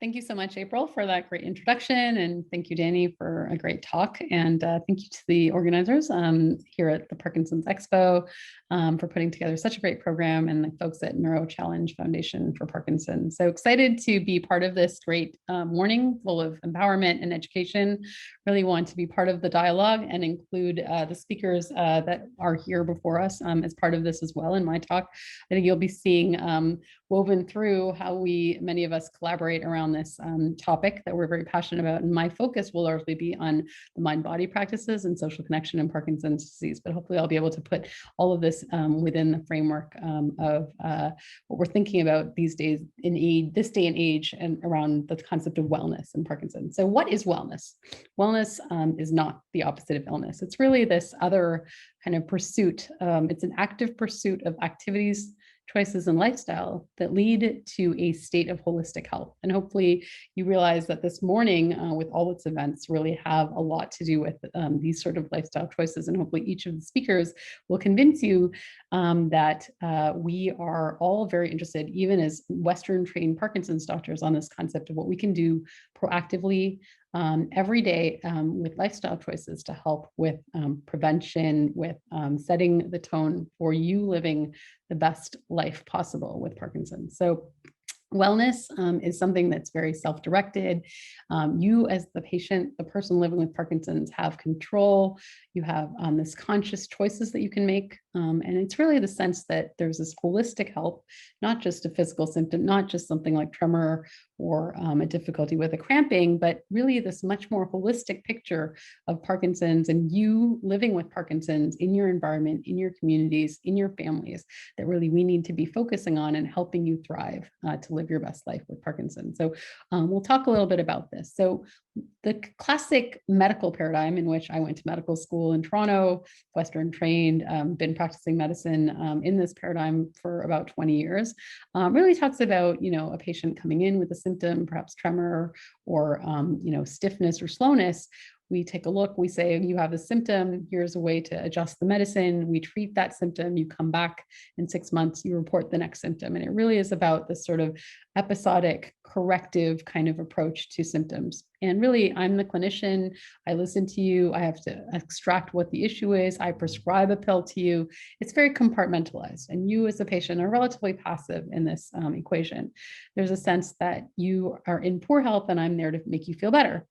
Thank you so much, April, for that great introduction. And thank you, Danny, for a great talk. And thank you to the organizers here at the Parkinson's Expo for putting together such a great program, and the folks at Neuro Challenge Foundation for Parkinson's. So excited to be part of this great morning full of empowerment and education. Really want to be part of the dialogue and include the speakers that are here before us as part of this as well in my talk. I think you'll be seeing woven through how many of us collaborate around this topic that we're very passionate about. And my focus will largely be on the mind-body practices and social connection in Parkinson's disease, but hopefully I'll be able to put all of this within the framework of what we're thinking about these days this day and age, and around the concept of wellness in Parkinson's. So what is wellness? Wellness is not the opposite of illness. It's really this other kind of pursuit. It's an active pursuit of activities, choices, and lifestyle that lead to a state of holistic health. And hopefully you realize that this morning with all its events really have a lot to do with these sort of lifestyle choices. And hopefully each of the speakers will convince you that we are all very interested, even as Western trained Parkinson's doctors, on this concept of what we can do proactively every day with lifestyle choices to help with prevention, with setting the tone for you living the best life possible with Parkinson's. So wellness is something that's very self-directed. You as the patient, the person living with Parkinson's, have control. You have this conscious choices that you can make. And it's really the sense that there's this holistic health, not just a physical symptom, not just something like tremor or a difficulty with a cramping, but really this much more holistic picture of Parkinson's and you living with Parkinson's in your environment, in your communities, in your families, that really we need to be focusing on and helping you thrive to live your best life with Parkinson's. So we'll talk a little bit about this. So the classic medical paradigm in which I went to medical school in Toronto, Western trained, been practicing medicine in this paradigm for about 20 years, really talks about, a patient coming in with a symptom, perhaps tremor or, stiffness or slowness. We take a look, we say, you have a symptom, here's a way to adjust the medicine. We treat that symptom, you come back in 6 months, you report the next symptom. And it really is about this sort of episodic corrective kind of approach to symptoms. And really, I'm the clinician, I listen to you, I have to extract what the issue is, I prescribe a pill to you. It's very compartmentalized. And you as a patient are relatively passive in this equation. There's a sense that you are in poor health and I'm there to make you feel better.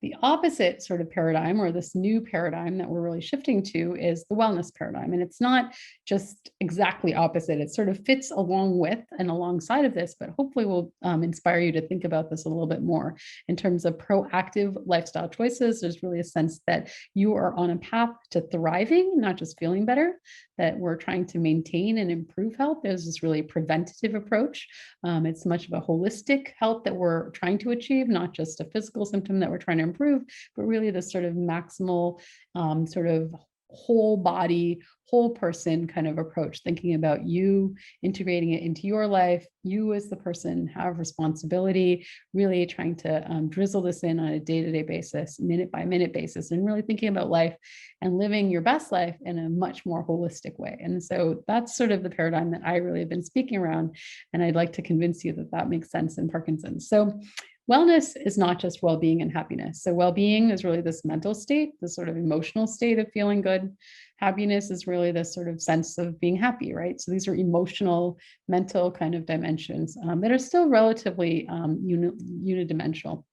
The opposite sort of paradigm, or this new paradigm that we're really shifting to, is the wellness paradigm. And it's not just exactly opposite. It sort of fits along with and alongside of this, but hopefully will inspire you to think about this a little bit more in terms of proactive lifestyle choices. There's really a sense that you are on a path to thriving, not just feeling better, that we're trying to maintain and improve health. There's this really preventative approach. It's much of a holistic health that we're trying to achieve, not just a physical symptom that we're trying to improve, but really this sort of maximal sort of whole body, whole person kind of approach, thinking about you, integrating it into your life. You as the person have responsibility, really trying to drizzle this in on a day-to-day basis, minute by minute basis, and really thinking about life and living your best life in a much more holistic way. And so that's sort of the paradigm that I really have been speaking around. And I'd like to convince you that that makes sense in Parkinson's. So wellness is not just well-being and happiness. So well-being is really this mental state, this sort of emotional state of feeling good. Happiness is really this sort of sense of being happy, right? So these are emotional, mental kind of dimensions that are still relatively unidimensional.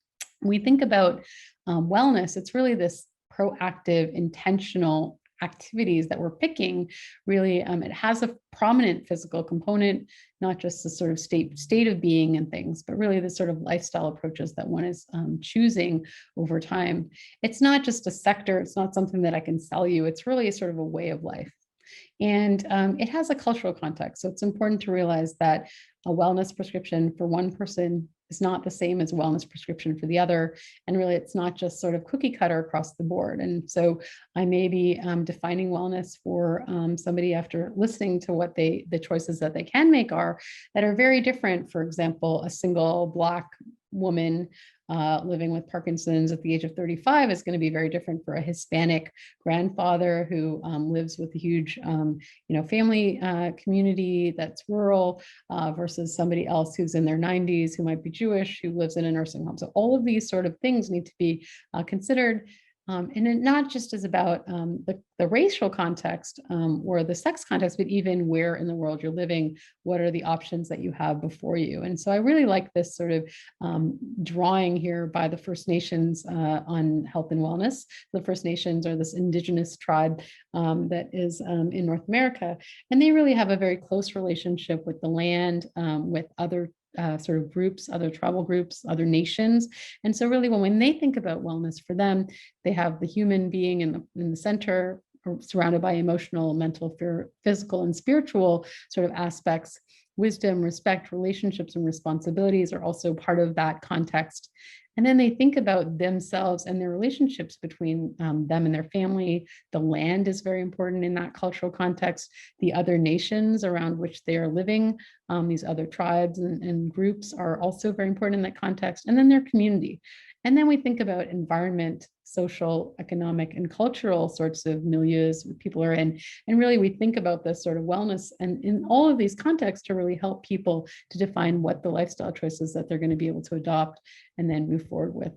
When we think about wellness, it's really this proactive, intentional activities that we're picking. Really, it has a prominent physical component, not just the sort of state of being and things, but really the sort of lifestyle approaches that one is choosing over time. It's not just a sector. It's not something that I can sell you. It's really a sort of a way of life. And it has a cultural context. So it's important to realize that a wellness prescription for one person is not the same as a wellness prescription for the other. And really, it's not just sort of cookie cutter across the board. And so I may be defining wellness for somebody after listening to what the choices that they can make are that are very different. For example, a single Black woman living with Parkinson's at the age of 35 is going to be very different for a Hispanic grandfather who lives with a huge, family community that's rural versus somebody else who's in their 90s who might be Jewish, who lives in a nursing home. So all of these sort of things need to be considered. And it not just is about the racial context or the sex context, but even where in the world you're living, what are the options that you have before you. And so I really like this sort of drawing here by the First Nations on health and wellness. The First Nations are this indigenous tribe that is in North America, and they really have a very close relationship with the land, with other sort of groups, other tribal groups, other nations. And so really when they think about wellness for them, they have the human being in the center, surrounded by emotional, mental, physical, and spiritual sort of aspects. Wisdom, respect, relationships, and responsibilities are also part of that context. And then they think about themselves and their relationships between them and their family. The land is very important in that cultural context. The other nations around which they are living, these other tribes and groups are also very important in that context. And then their community. And then we think about environment, social, economic, and cultural sorts of milieus people are in. And really, we think about this sort of wellness and in all of these contexts to really help people to define what the lifestyle choices that they're going to be able to adopt and then move forward with.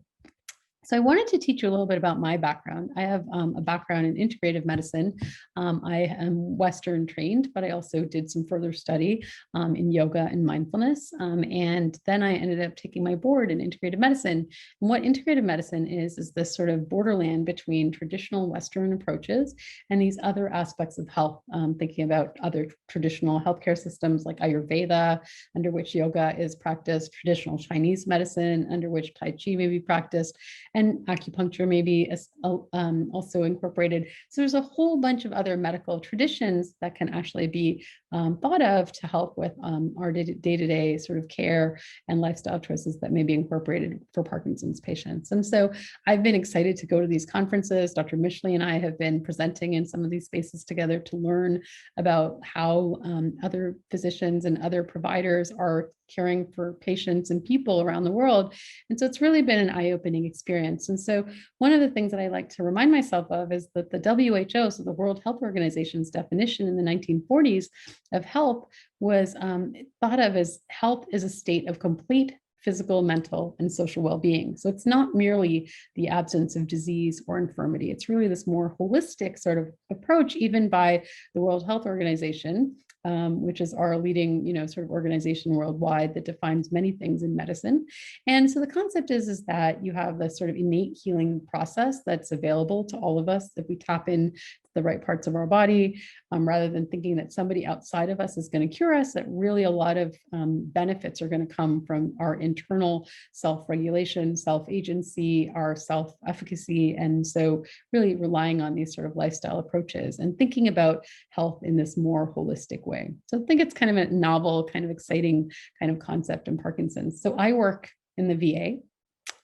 So I wanted to teach you a little bit about my background. I have a background in integrative medicine. I am Western trained, but I also did some further study in yoga and mindfulness. And then I ended up taking my board in integrative medicine. And what integrative medicine is this sort of borderland between traditional Western approaches and these other aspects of health, thinking about other traditional healthcare systems like Ayurveda, under which yoga is practiced, traditional Chinese medicine, under which Tai Chi may be practiced, and acupuncture may be also incorporated. So there's a whole bunch of other medical traditions that can actually be thought of to help with our day-to-day sort of care and lifestyle choices that may be incorporated for Parkinson's patients. And so I've been excited to go to these conferences. Dr. Mishley and I have been presenting in some of these spaces together to learn about how other physicians and other providers are caring for patients and people around the world. And so it's really been an eye-opening experience. And so one of the things that I like to remind myself of is that the WHO, so the World Health Organization's definition in the 1940s of health was thought of as health is a state of complete physical, mental, and social well-being. So it's not merely the absence of disease or infirmity. It's really this more holistic sort of approach, even by the World Health Organization, which is our leading, sort of organization worldwide that defines many things in medicine. And so the concept is that you have this sort of innate healing process that's available to all of us if we tap in the right parts of our body, rather than thinking that somebody outside of us is going to cure us, that really a lot of benefits are going to come from our internal self-regulation, self-agency, our self-efficacy. And so really relying on these sort of lifestyle approaches and thinking about health in this more holistic way. So I think it's kind of a novel, kind of exciting kind of concept in Parkinson's. So I work in the VA.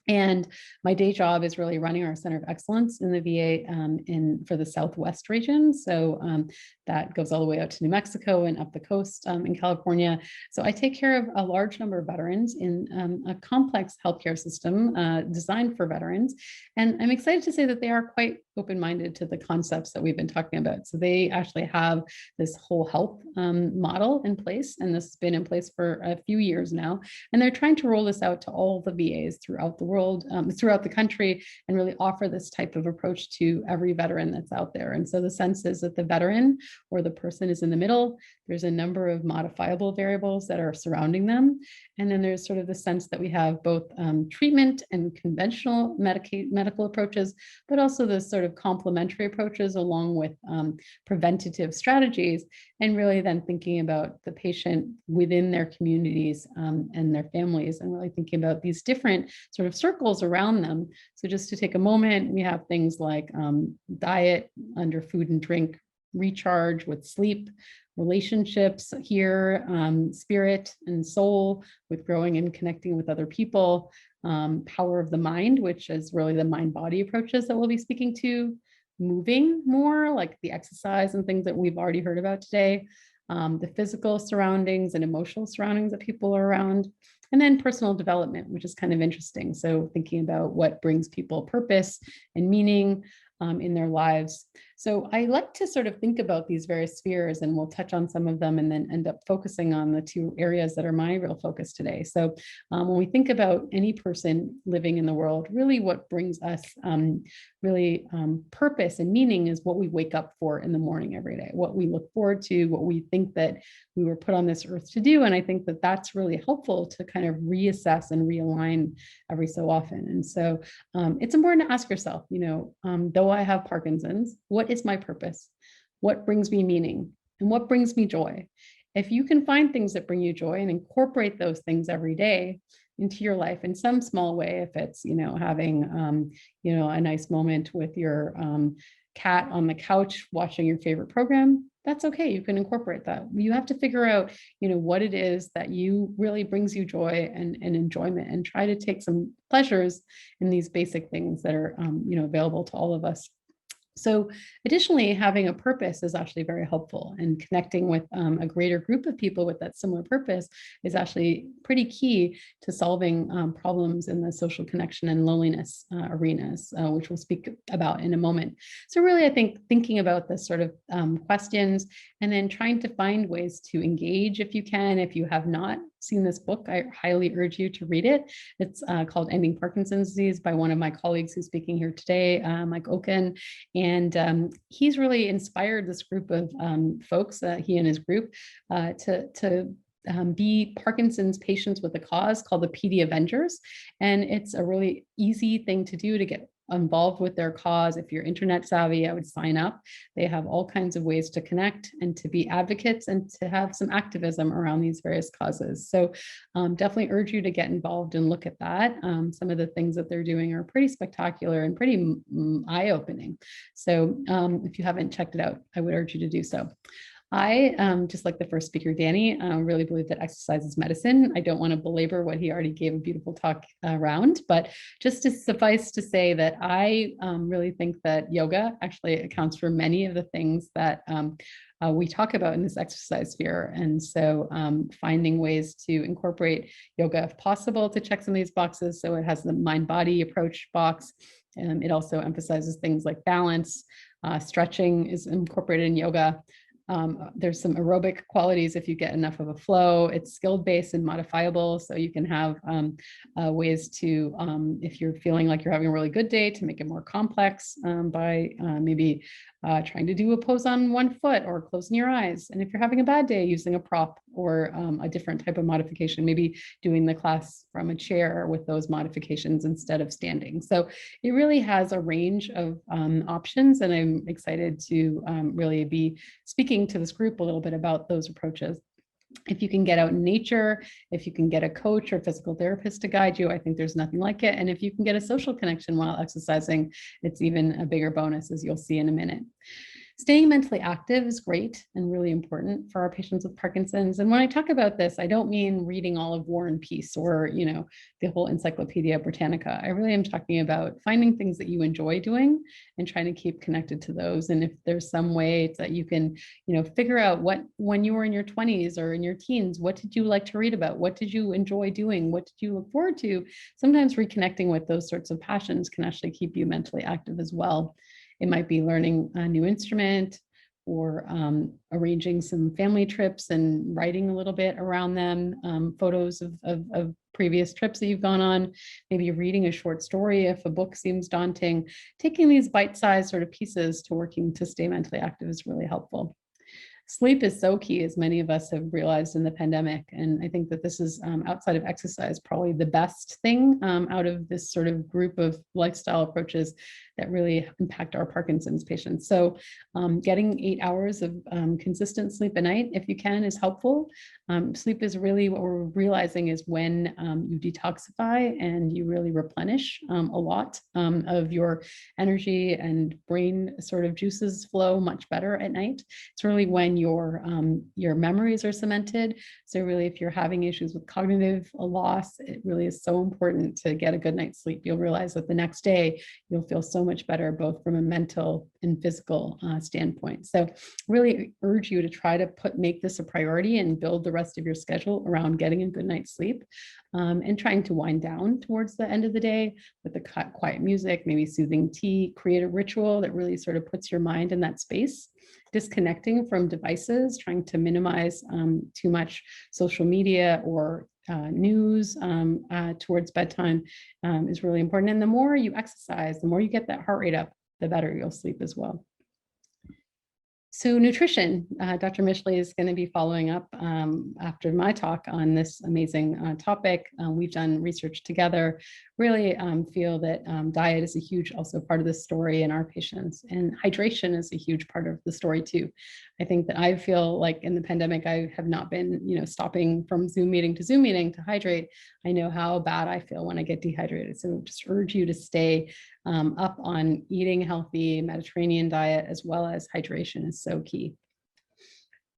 And my day job is really running our Center of Excellence in the VA for the Southwest region. So that goes all the way out to New Mexico and up the coast in California. So I take care of a large number of veterans in a complex healthcare system designed for veterans. And I'm excited to say that they are quite open-minded to the concepts that we've been talking about. So they actually have this whole health model in place, and this has been in place for a few years now. And they're trying to roll this out to all the VAs throughout the world, throughout the country, and really offer this type of approach to every veteran that's out there. And so the sense is that the veteran or the person is in the middle. There's a number of modifiable variables that are surrounding them. And then there's sort of the sense that we have both treatment and conventional medical approaches, but also the sort of complementary approaches along with preventative strategies, and really then thinking about the patient within their communities and their families, and really thinking about these different sort of circles around them. So just to take a moment, we have things like diet under food and drink, recharge with sleep, relationships here, spirit and soul with growing and connecting with other people, power of the mind, which is really the mind-body approaches that we'll be speaking to, moving more, like the exercise and things that we've already heard about today, the physical surroundings and emotional surroundings that people are around, And then personal development, which is kind of interesting. So thinking about what brings people purpose and meaning in their lives. So I like to sort of think about these various spheres, and we'll touch on some of them and then end up focusing on the two areas that are my real focus today. So when we think about any person living in the world, really what brings us purpose and meaning is what we wake up for in the morning every day, what we look forward to, what we think that we were put on this earth to do. And I think that that's really helpful to kind of reassess and realign every so often. And so it's important to ask yourself, though I have Parkinson's, what is my purpose? What brings me meaning? And what brings me joy? If you can find things that bring you joy and incorporate those things every day into your life in some small way, if it's, having, a nice moment with your cat on the couch watching your favorite program, that's okay. You can incorporate that. You have to figure out, what it is that you really brings you joy and enjoyment, and try to take some pleasures in these basic things that are, available to all of us. So additionally, having a purpose is actually very helpful, and connecting with a greater group of people with that similar purpose is actually pretty key to solving problems in the social connection and loneliness arenas, which we'll speak about in a moment. So really, I think thinking about this sort of questions, and then trying to find ways to engage if you can. If you have not seen this book, I highly urge you to read it. It's called Ending Parkinson's Disease by one of my colleagues who's speaking here today, Mike Oken. And he's really inspired this group of folks, he and his group, to be Parkinson's patients with a cause called the PD Avengers. And it's a really easy thing to do to get involved with their cause. If you're internet savvy, I would sign up. They have all kinds of ways to connect and to be advocates and to have some activism around these various causes. So definitely urge you to get involved and look at that. Some of the things that they're doing are pretty spectacular and pretty eye-opening. So if you haven't checked it out, I would urge you to do so. I, just like the first speaker, Danny, really believe that exercise is medicine. I don't want to belabor what he already gave a beautiful talk around, but just to suffice to say that I really think that yoga actually accounts for many of the things that we talk about in this exercise sphere. And so finding ways to incorporate yoga if possible to check some of these boxes. So it has the mind-body approach box. It also emphasizes things like balance. Stretching is incorporated in yoga. There's some aerobic qualities if you get enough of a flow. It's skill-based and modifiable, so you can have ways to, if you're feeling like you're having a really good day, to make it more complex by maybe trying to do a pose on one foot or closing your eyes. And if you're having a bad day, using a prop or a different type of modification, maybe doing the class from a chair with those modifications instead of standing. So it really has a range of options, and I'm excited to really be speaking to this group a little bit about those approaches. If you can get out in nature, if you can get a coach or physical therapist to guide you, I think there's nothing like it. And if you can get a social connection while exercising, it's even a bigger bonus, as you'll see in a minute. Staying mentally active is great and really important for our patients with Parkinson's. And when I talk about this, I don't mean reading all of War and Peace or, the whole Encyclopedia Britannica. I really am talking about finding things that you enjoy doing and trying to keep connected to those. And if there's some way that you can, figure out when you were in your 20s or in your teens, what did you like to read about? What did you enjoy doing? What did you look forward to? Sometimes reconnecting with those sorts of passions can actually keep you mentally active as well. It might be learning a new instrument or arranging some family trips and writing a little bit around them, photos of previous trips that you've gone on, maybe reading a short story if a book seems daunting. Taking these bite-sized sort of pieces to working to stay mentally active is really helpful. Sleep is so key, as many of us have realized in the pandemic. And I think that this is, outside of exercise, probably the best thing out of this sort of group of lifestyle approaches that really impact our Parkinson's patients. So getting 8 hours of consistent sleep a night, if you can, is helpful. Sleep is really what we're realizing is when you detoxify and you really replenish a lot of your energy and brain sort of juices flow much better at night. It's really when when your memories are cemented. So really, if you're having issues with cognitive loss, it really is so important to get a good night's sleep. You'll realize that the next day you'll feel so much better, both from a mental and physical standpoint. So really urge you to try to make this a priority and build the rest of your schedule around getting a good night's sleep, and trying to wind down towards the end of the day with the quiet music, maybe soothing tea. Create a ritual that really sort of puts your mind in that space, disconnecting from devices, trying to minimize too much social media or news towards bedtime is really important. And the more you exercise, the more you get that heart rate up, the better you'll sleep as well. So nutrition, Dr. Mishley is going to be following up after my talk on this amazing topic. We've done research together, really feel that diet is a huge also part of the story in our patients, and hydration is a huge part of the story too. I think that I feel like in the pandemic, I have not been, stopping from Zoom meeting to Zoom meeting to hydrate. I know how bad I feel when I get dehydrated. So just urge you to stay up on eating healthy Mediterranean diet, as well as hydration is so key.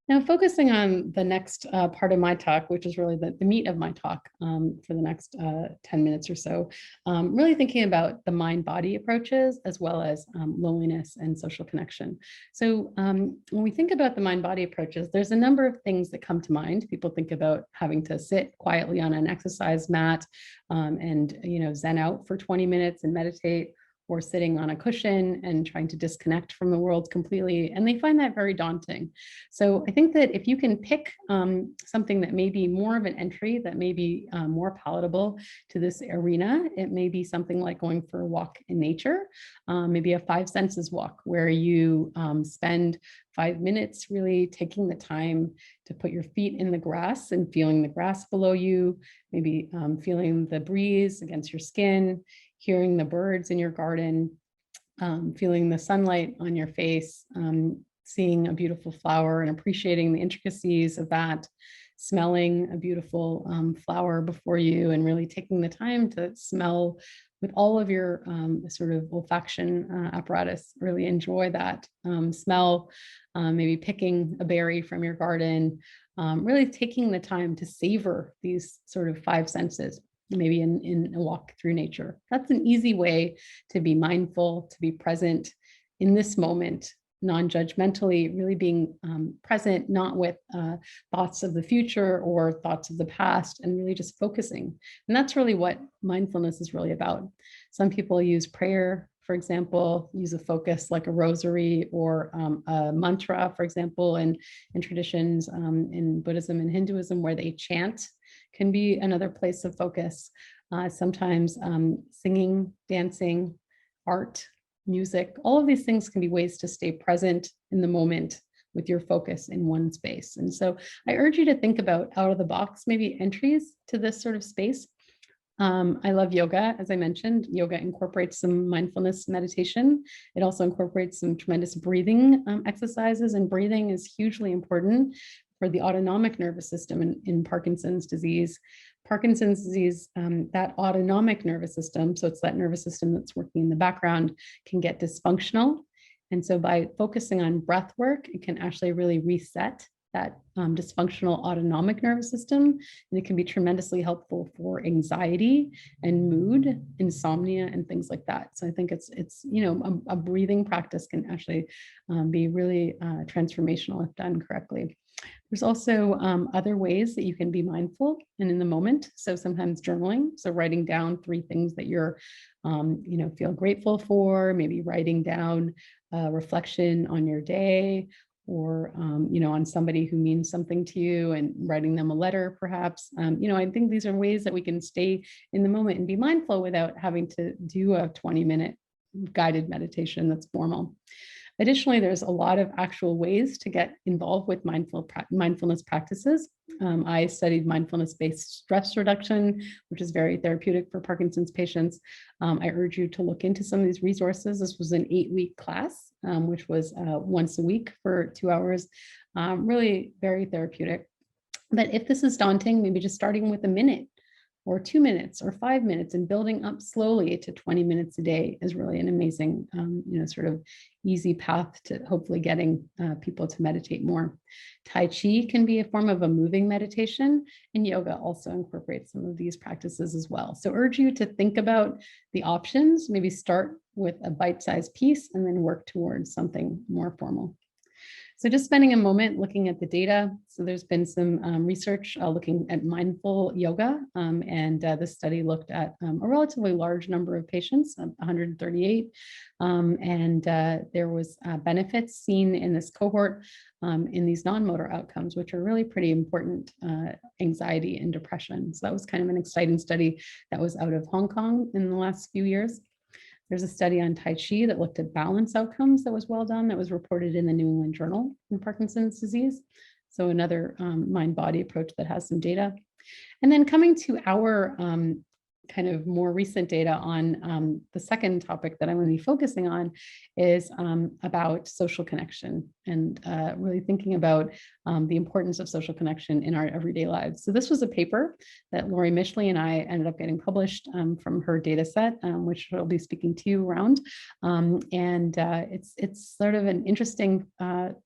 Now, focusing on the next part of my talk, which is really the meat of my talk for the next 10 minutes or so, really thinking about the mind-body approaches, as well as loneliness and social connection. So when we think about the mind-body approaches, there's a number of things that come to mind. People think about having to sit quietly on an exercise mat and zen out for 20 minutes and meditate, or sitting on a cushion and trying to disconnect from the world completely. And they find that very daunting. So I think that if you can pick something that may be more of an entry, that may be more palatable to this arena, it may be something like going for a walk in nature, maybe a 5 senses walk, where you spend 5 minutes really taking the time to put your feet in the grass and feeling the grass below you, maybe feeling the breeze against your skin, hearing the birds in your garden, feeling the sunlight on your face, seeing a beautiful flower and appreciating the intricacies of that, smelling a beautiful flower before you, and really taking the time to smell with all of your sort of olfaction apparatus. Really enjoy that smell, maybe picking a berry from your garden, really taking the time to savor these sort of 5 senses, maybe in a walk through nature. That's an easy way to be mindful, to be present in this moment, non-judgmentally, really being present, not with thoughts of the future or thoughts of the past, and really just focusing. And that's really what mindfulness is really about. Some people use prayer, for example, use a focus like a rosary or a mantra, for example, in traditions in Buddhism and Hinduism, where they chant can be another place of focus. Sometimes singing, dancing, art, music, all of these things can be ways to stay present in the moment with your focus in one space. And so I urge you to think about out of the box, maybe entries to this sort of space. I love yoga. As I mentioned, yoga incorporates some mindfulness meditation. It also incorporates some tremendous breathing exercises, and breathing is hugely important for the autonomic nervous system in Parkinson's disease. Parkinson's disease, that autonomic nervous system, so it's that nervous system that's working in the background, can get dysfunctional. And so by focusing on breath work, it can actually really reset that dysfunctional autonomic nervous system. And it can be tremendously helpful for anxiety and mood, insomnia, and things like that. So I think it's a breathing practice can actually be really transformational if done correctly. There's also other ways that you can be mindful and in the moment. So sometimes journaling, so writing down 3 things that you're, feel grateful for, maybe writing down a reflection on your day, or, on somebody who means something to you, and writing them a letter, perhaps. I think these are ways that we can stay in the moment and be mindful without having to do a 20-minute guided meditation that's formal. Additionally, there's a lot of actual ways to get involved with mindfulness practices. I studied mindfulness-based stress reduction, which is very therapeutic for Parkinson's patients. I urge you to look into some of these resources. This was an 8-week class, which was once a week for 2 hours, really very therapeutic. But if this is daunting, maybe just starting with a minute or 2 minutes or 5 minutes, and building up slowly to 20 minutes a day is really an amazing, sort of easy path to hopefully getting people to meditate more. Tai Chi can be a form of a moving meditation, and yoga also incorporates some of these practices as well. So urge you to think about the options, maybe start with a bite-sized piece and then work towards something more formal. So just spending a moment looking at the data. So there's been some research looking at mindful yoga, and this study looked at a relatively large number of patients, 138, and there was benefits seen in this cohort in these non-motor outcomes, which are really pretty important, anxiety and depression. So that was kind of an exciting study that was out of Hong Kong in the last few years. There's a study on Tai Chi that looked at balance outcomes that was well done, that was reported in the New England Journal in Parkinson's disease. So another mind-body approach that has some data. And then coming to our kind of more recent data on the second topic that I'm going to be focusing on is about social connection and really thinking about the importance of social connection in our everyday lives. So this was a paper that Lori Mishley and I ended up getting published from her data set, which I'll be speaking to you around. It's sort of an interesting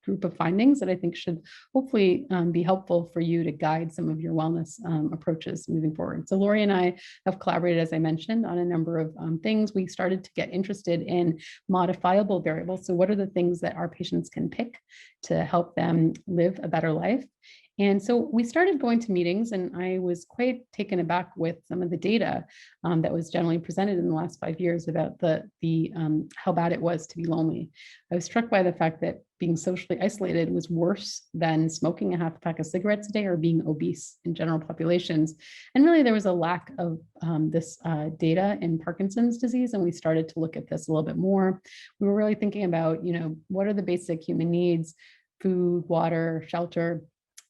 group of findings that I think should hopefully be helpful for you to guide some of your wellness approaches moving forward. So Lori and I have collaborated, as I mentioned, on a number of things. We started to get interested in modifiable variables. So what are the things that our patients can pick to help them live a better life? And so we started going to meetings, and I was quite taken aback with some of the data that was generally presented in the last 5 years about how bad it was to be lonely. I was struck by the fact that being socially isolated was worse than smoking a half a pack of cigarettes a day or being obese in general populations. And really, there was a lack of this data in Parkinson's disease, and we started to look at this a little bit more. We were really thinking about, what are the basic human needs: food, water, shelter.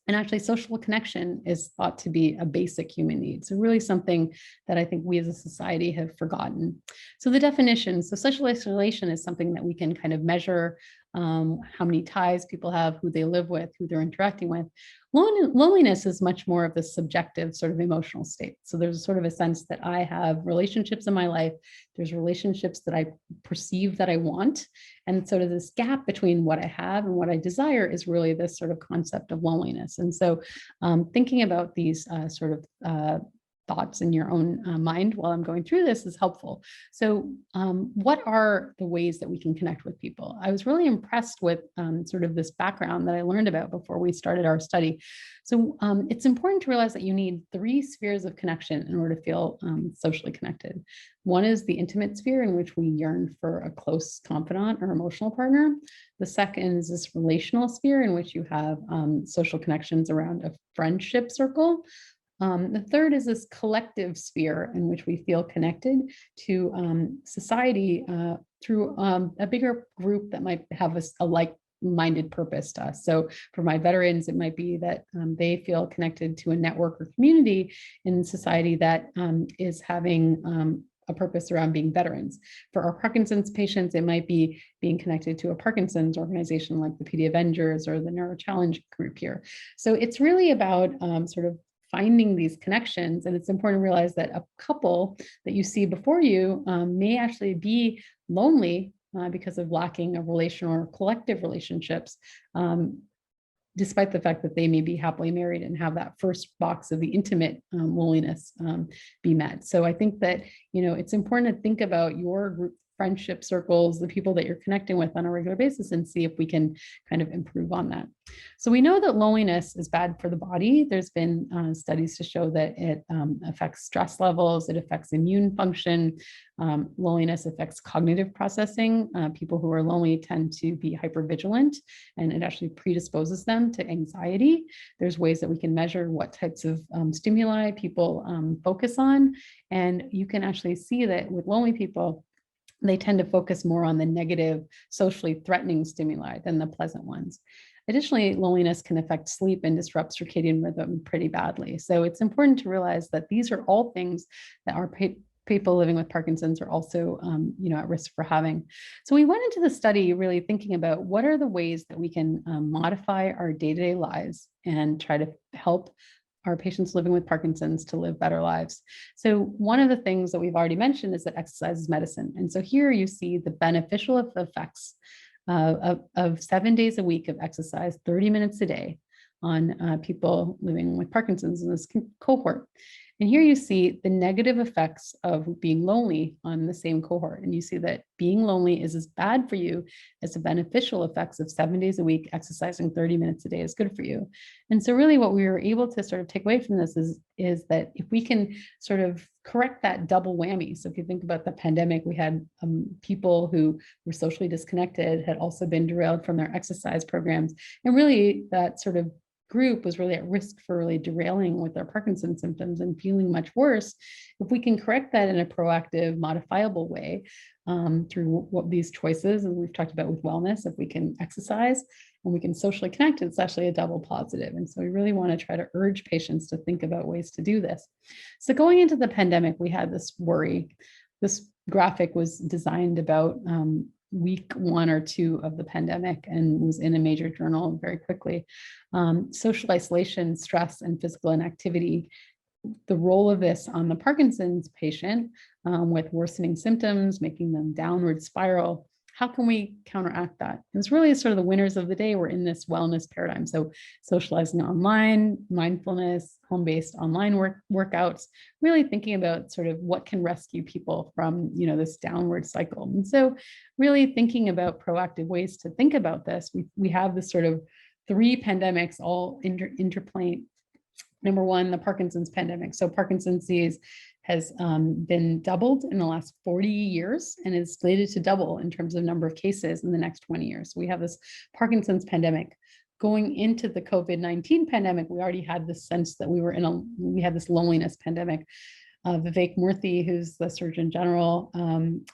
And actually, social connection is thought to be a basic human need. So really something that I think we as a society have forgotten. So the definition, so social isolation is something that we can kind of measure how many ties people have, who they live with, who they're interacting with. Loneliness is much more of the subjective sort of emotional state. So there's sort of a sense that I have relationships in my life. There's relationships that I perceive that I want. And sort of this gap between what I have and what I desire is really this sort of concept of loneliness. And so thinking about these sort of thoughts in your own mind while I'm going through this is helpful. So what are the ways that we can connect with people? I was really impressed with sort of this background that I learned about before we started our study. So it's important to realize that you need 3 spheres of connection in order to feel socially connected. One is the intimate sphere, in which we yearn for a close confidant or emotional partner. The second is this relational sphere, in which you have social connections around a friendship circle. The third is this collective sphere, in which we feel connected to society through a bigger group that might have a like-minded purpose to us. So for my veterans, it might be that they feel connected to a network or community in society that is having a purpose around being veterans. For our Parkinson's patients, it might be being connected to a Parkinson's organization like the PD Avengers or the Neuro Challenge group here. So it's really about sort of finding these connections. And it's important to realize that a couple that you see before you may actually be lonely because of lacking of relational or collective relationships, despite the fact that they may be happily married and have that first box of the intimate loneliness be met. So I think that, it's important to think about your group friendship circles, the people that you're connecting with on a regular basis, and see if we can kind of improve on that. So we know that loneliness is bad for the body. There's been studies to show that it affects stress levels, it affects immune function. Loneliness affects cognitive processing. People who are lonely tend to be hypervigilant, and it actually predisposes them to anxiety. There's ways that we can measure what types of stimuli people focus on. And you can actually see that with lonely people, they tend to focus more on the negative, socially threatening stimuli than the pleasant ones. Additionally, loneliness can affect sleep and disrupt circadian rhythm pretty badly. So it's important to realize that these are all things that our people living with Parkinson's are also at risk for having. So we went into the study really thinking about what are the ways that we can modify our day-to-day lives and try to help our patients living with Parkinson's to live better lives. So one of the things that we've already mentioned is that exercise is medicine. And so here you see the beneficial effects of 7 days a week of exercise, 30 minutes a day on people living with Parkinson's in this cohort. And here you see the negative effects of being lonely on the same cohort. And you see that being lonely is as bad for you as the beneficial effects of 7 days a week, exercising 30 minutes a day is good for you. And so really what we were able to sort of take away from this is that if we can sort of correct that double whammy. So if you think about the pandemic, we had people who were socially disconnected, had also been derailed from their exercise programs. And really that sort of group was really at risk for really derailing with their Parkinson's symptoms and feeling much worse. If we can correct that in a proactive, modifiable way through what these choices, and we've talked about with wellness, if we can exercise and we can socially connect, it's actually a double positive. And so we really want to try to urge patients to think about ways to do this. So going into the pandemic, we had this worry. This graphic was designed about week 1 or 2 of the pandemic and was in a major journal very quickly. Social isolation, stress, and physical inactivity, the role of this on the Parkinson's patient with worsening symptoms, making them downward spiral. How can we counteract that? And it's really sort of the winners of the day were in this wellness paradigm. So socializing online, mindfulness, home-based online workouts, really thinking about sort of what can rescue people from, this downward cycle. And so really thinking about proactive ways to think about this. We have this sort of 3 pandemics all interplaying. Number 1, the Parkinson's pandemic. So Parkinson's disease has been doubled in the last 40 years and is slated to double in terms of number of cases in the next 20 years. So we have this Parkinson's pandemic. Going into the COVID-19 pandemic, we already had this sense that we had this loneliness pandemic. Vivek Murthy, who's the Surgeon General,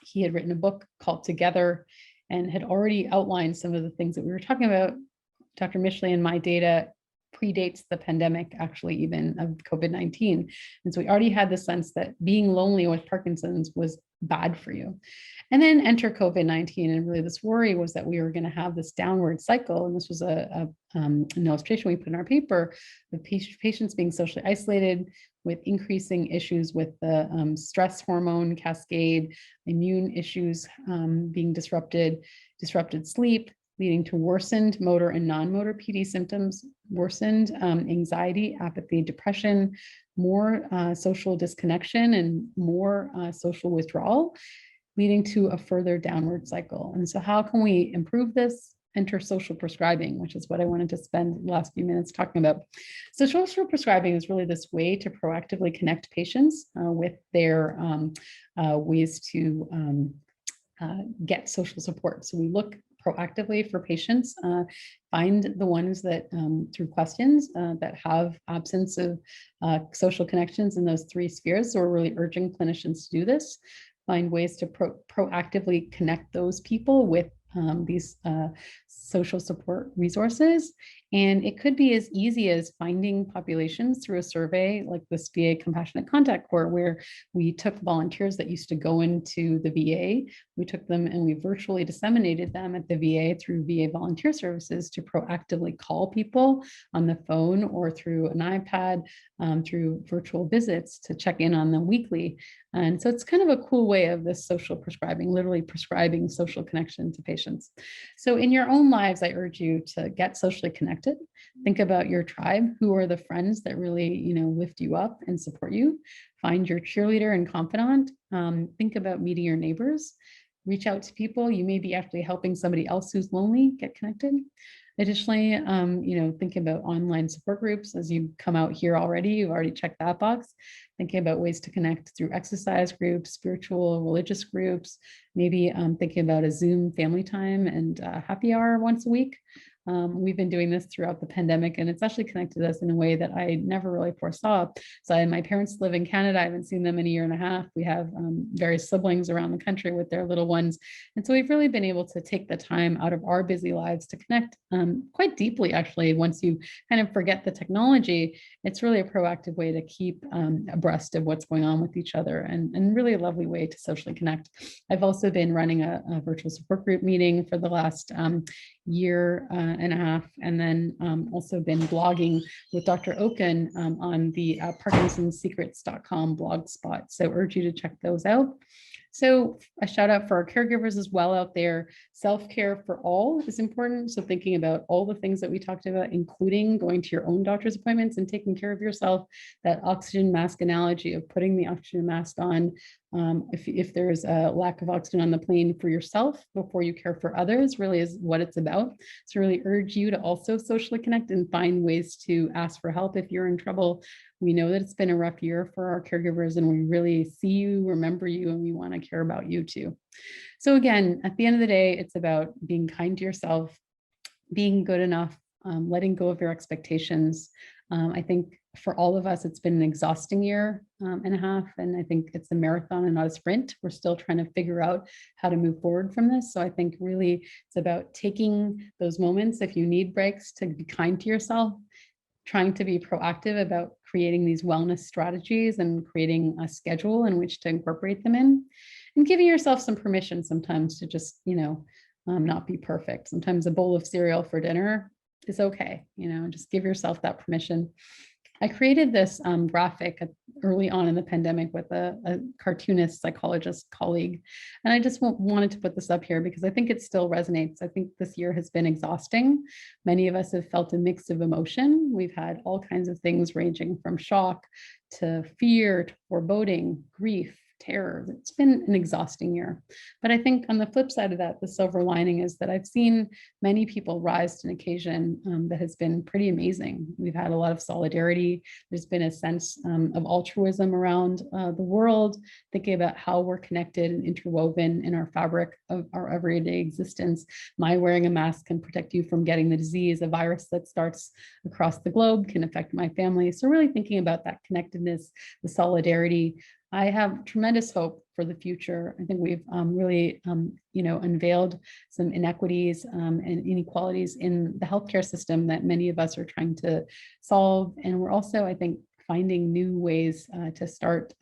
he had written a book called Together and had already outlined some of the things that we were talking about. Dr. Mishley and my data predates the pandemic, actually, even of COVID-19. And so we already had the sense that being lonely with Parkinson's was bad for you. And then enter COVID-19. And really this worry was that we were going to have this downward cycle. And this was an illustration we put in our paper of patients being socially isolated with increasing issues with the stress hormone cascade, immune issues being disrupted sleep, leading to worsened motor and non-motor PD symptoms, worsened anxiety, apathy, depression, more social disconnection, and more social withdrawal, leading to a further downward cycle. And so how can we improve this? Enter social prescribing, which is what I wanted to spend the last few minutes talking about. So social prescribing is really this way to proactively connect patients with their ways to get social support. So we look proactively for patients, find the ones that through questions that have absence of social connections in those 3 spheres. So we're really urging clinicians to do this, find ways to proactively connect those people with these social support resources. And it could be as easy as finding populations through a survey like this VA Compassionate Contact Corps, where we took volunteers that used to go into the VA, we took them and we virtually disseminated them at the VA through VA volunteer services to proactively call people on the phone or through an iPad, through virtual visits to check in on them weekly. And so it's kind of a cool way of this social prescribing, literally prescribing social connection to patients. So in your own lives, I urge you to get socially connected. Think about your tribe. Who are the friends that really, lift you up and support you? Find your cheerleader and confidant. Think about meeting your neighbors. Reach out to people. You may be actually helping somebody else who's lonely get connected. Additionally, thinking about online support groups. As you come out here already, you've already checked that box. Thinking about ways to connect through exercise groups, spiritual, religious groups, maybe thinking about a Zoom family time and happy hour once a week. We've been doing this throughout the pandemic, and it's actually connected us in a way that I never really foresaw. So my parents live in Canada. I haven't seen them in a year and a half. We have various siblings around the country with their little ones. And so we've really been able to take the time out of our busy lives to connect quite deeply, actually. Once you kind of forget the technology, it's really a proactive way to keep abreast of what's going on with each other, and really a lovely way to socially connect. I've also been running a virtual support group meeting for the last year and a half, and then also been blogging with Dr. Oken on the Parkinson'sSecrets.com blog spot. So urge you to check those out. So a shout out for our caregivers as well out there. Self-care for all is important. So thinking about all the things that we talked about, including going to your own doctor's appointments and taking care of yourself. That oxygen mask analogy of putting the oxygen mask on if there's a lack of oxygen on the plane for yourself before you care for others really is what it's about. So really urge you to also socially connect and find ways to ask for help if you're in trouble. We know that it's been a rough year for our caregivers, and we really see you, remember you, and we want to care about you too. So again, at the end of the day, it's about being kind to yourself, being good enough, letting go of your expectations. I think for all of us, it's been an exhausting year and a half, and I think it's a marathon and not a sprint. We're still trying to figure out how to move forward from this. So I think really it's about taking those moments, if you need breaks, to be kind to yourself, trying to be proactive about creating these wellness strategies and creating a schedule in which to incorporate them in, and giving yourself some permission sometimes to just, not be perfect. Sometimes a bowl of cereal for dinner is okay, just give yourself that permission. I created this graphic early on in the pandemic with a cartoonist psychologist colleague. And I just wanted to put this up here because I think it still resonates. I think this year has been exhausting. Many of us have felt a mix of emotion. We've had all kinds of things ranging from shock to fear, to foreboding, grief, terror. It's been an exhausting year. But I think on the flip side of that, the silver lining is that I've seen many people rise to an occasion that has been pretty amazing. We've had a lot of solidarity. There's been a sense of altruism around the world, thinking about how we're connected and interwoven in our fabric of our everyday existence. My wearing a mask can protect you from getting the disease. A virus that starts across the globe can affect my family. So really thinking about that connectedness, the solidarity. I have tremendous hope for the future. I think we've really, unveiled some inequities and inequalities in the healthcare system that many of us are trying to solve. And we're also, I think, finding new ways to start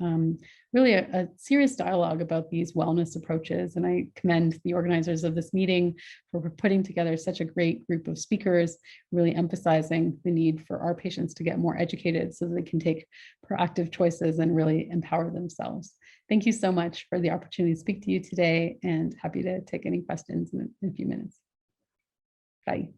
really a serious dialogue about these wellness approaches. And I commend the organizers of this meeting for putting together such a great group of speakers, really emphasizing the need for our patients to get more educated so that they can take proactive choices and really empower themselves. Thank you so much for the opportunity to speak to you today, and happy to take any questions in a few minutes. Bye.